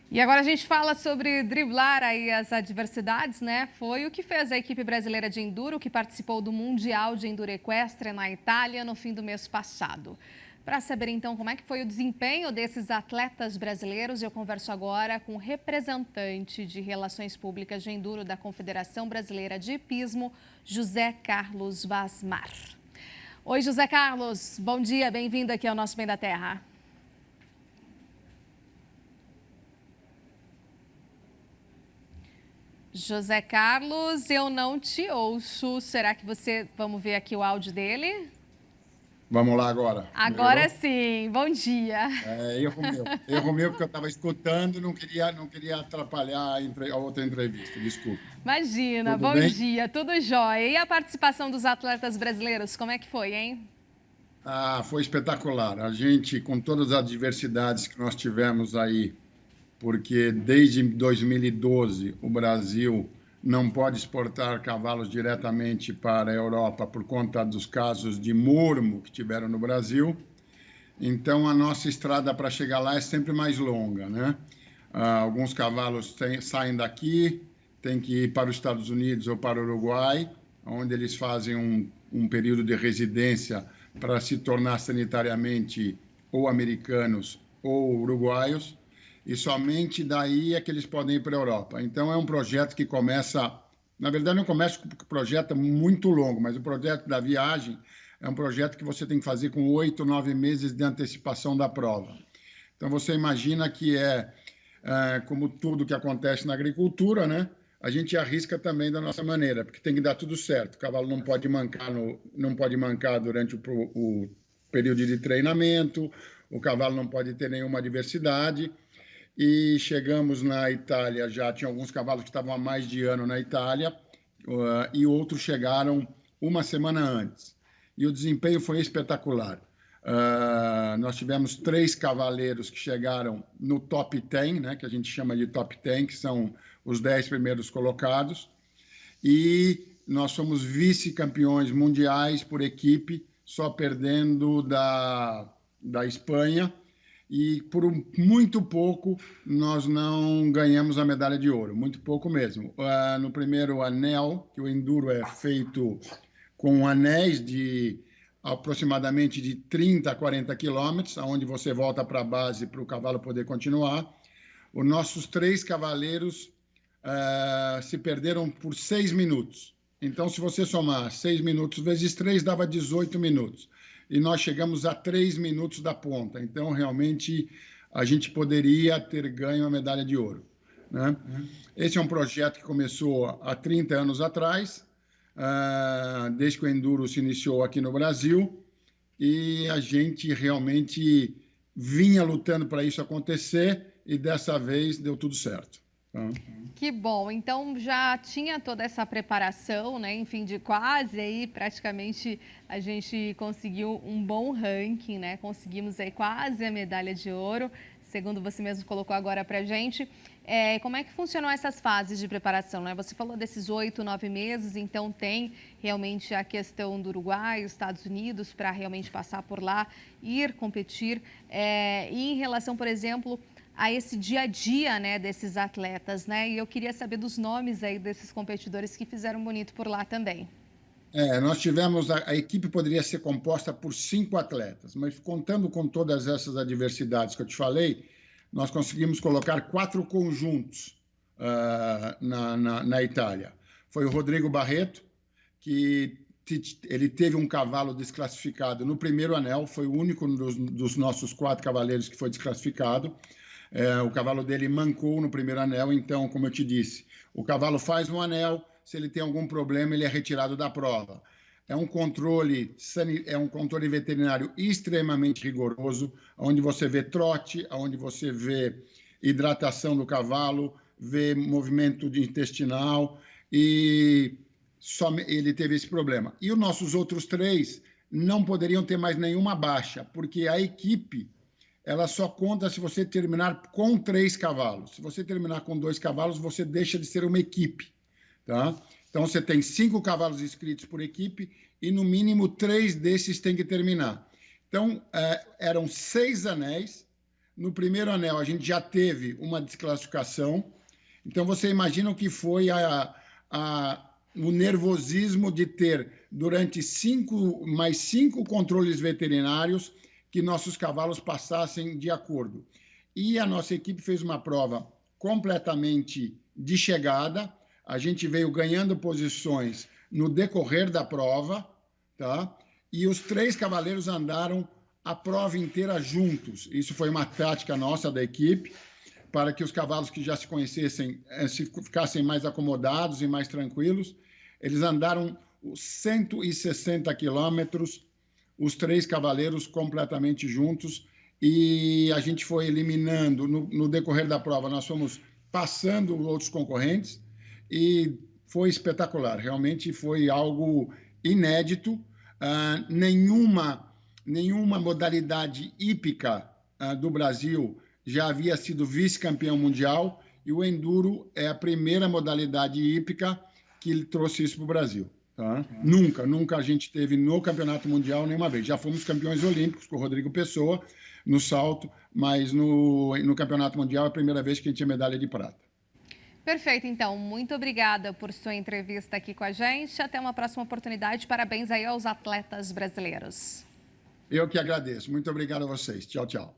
E agora a gente fala sobre driblar aí as adversidades, né? Foi o que fez a equipe brasileira de enduro que participou do Mundial de Enduro Equestre na Itália no fim do mês passado. Para saber então como é que foi o desempenho desses atletas brasileiros, eu converso agora com o representante de Relações Públicas de Enduro da Confederação Brasileira de Hipismo, José Carlos Vasmar. Oi, José Carlos, bom dia, bem-vindo aqui ao nosso Bem da Terra. José Carlos, eu não te ouço. Será que você... Vamos ver aqui o áudio dele? Vamos lá agora. Agora Melhorou? sim, bom dia. Erro meu. Erro meu porque eu estava escutando e não queria atrapalhar a outra entrevista. Desculpe. Imagina, Tudo bom bem? dia, tudo jóia. E a participação dos atletas brasileiros, como é que foi, hein? Foi espetacular. A gente, com todas as adversidades que nós tivemos aí, porque desde 2012 o Brasil não pode exportar cavalos diretamente para a Europa por conta dos casos de mormo que tiveram no Brasil. Então, a nossa estrada para chegar lá é sempre mais longa, né? Alguns cavalos saem daqui, tem que ir para os Estados Unidos ou para o Uruguai, onde eles fazem um período de residência para se tornar sanitariamente ou americanos ou uruguaios, e somente daí é que eles podem ir para a Europa. Então, é um projeto que começa... Na verdade, não começa com um projeto muito longo, mas o projeto da viagem é um projeto que você tem que fazer com 8, 9 meses de antecipação da prova. Então, você imagina que como tudo que acontece na agricultura, né? A gente arrisca também da nossa maneira, porque tem que dar tudo certo. O cavalo não pode mancar, não pode mancar durante o período de treinamento, o cavalo não pode ter nenhuma adversidade. E chegamos na Itália, já tinha alguns cavalos que estavam há mais de ano na Itália, e outros chegaram uma semana antes. E o desempenho foi espetacular. Nós tivemos 3 cavaleiros que chegaram no top 10, né, que a gente chama de top 10, que são os 10 primeiros colocados, e nós somos vice-campeões mundiais por equipe, só perdendo da Espanha, e por muito pouco nós não ganhamos a medalha de ouro, muito pouco mesmo. No primeiro anel, que o enduro é feito com anéis de aproximadamente de 30 a 40 quilômetros, onde você volta para a base para o cavalo poder continuar. Os nossos 3 cavaleiros se perderam por 6 minutos. Então, se você somar 6 minutos vezes 3, dava 18 minutos. E nós chegamos a 3 minutos da ponta. Então, realmente, a gente poderia ter ganho a medalha de ouro, né? Esse é um projeto que começou há 30 anos atrás, desde que o Enduro se iniciou aqui no Brasil, e a gente realmente vinha lutando para isso acontecer, e dessa vez deu tudo certo. Que bom, então já tinha toda essa preparação, né? Enfim, de quase aí praticamente a gente conseguiu um bom ranking, né? Conseguimos aí quase a medalha de ouro, segundo você mesmo colocou agora pra gente. Como é que funcionam essas fases de preparação, né? Você falou desses 8, 9 meses, então tem realmente a questão do Uruguai, os Estados Unidos, para realmente passar por lá, ir competir. E em relação, por exemplo, a esse dia a dia, né, desses atletas, né? E eu queria saber dos nomes aí desses competidores que fizeram bonito por lá também. Nós tivemos, a equipe poderia ser composta por 5 atletas, mas contando com todas essas adversidades que eu te falei, nós conseguimos colocar 4 conjuntos na Itália. Foi o Rodrigo Barreto, que ele teve um cavalo desclassificado no primeiro anel, foi o único dos nossos 4 cavaleiros que foi desclassificado. O cavalo dele mancou no primeiro anel, então, como eu te disse, o cavalo faz um anel, se ele tem algum problema, ele é retirado da prova. É um controle veterinário extremamente rigoroso, onde você vê trote, onde você vê hidratação do cavalo, vê movimento intestinal, e só ele teve esse problema. E os nossos outros 3 não poderiam ter mais nenhuma baixa, porque a equipe ela só conta se você terminar com 3 cavalos. Se você terminar com 2 cavalos, você deixa de ser uma equipe, tá? Então, você tem 5 cavalos inscritos por equipe e, no mínimo, 3 desses têm que terminar. Então, eram 6 anéis, no primeiro anel a gente já teve uma desclassificação. Então você imagina o que foi o nervosismo de ter, durante mais cinco controles veterinários, que nossos cavalos passassem de acordo. E a nossa equipe fez uma prova completamente de chegada. A gente veio ganhando posições no decorrer da prova, tá? E os 3 cavaleiros andaram a prova inteira juntos. Isso foi uma tática nossa da equipe, para que os cavalos que já se conhecessem ficassem mais acomodados e mais tranquilos. Eles andaram 160 quilômetros, os 3 cavaleiros completamente juntos, e a gente foi eliminando, no decorrer da prova, nós fomos passando outros concorrentes, e foi espetacular, realmente foi algo inédito. Nenhuma modalidade hípica do Brasil já havia sido vice-campeão mundial, e o enduro é a primeira modalidade hípica que trouxe isso para o Brasil. Tá? Nunca a gente teve no campeonato mundial nenhuma vez. Já fomos campeões olímpicos com o Rodrigo Pessoa no salto, mas no campeonato mundial é a primeira vez que a gente tinha medalha de prata. Perfeito, então. Muito obrigada por sua entrevista aqui com a gente. Até uma próxima oportunidade. Parabéns aí aos atletas brasileiros. Eu que agradeço. Muito obrigado a vocês. Tchau, tchau.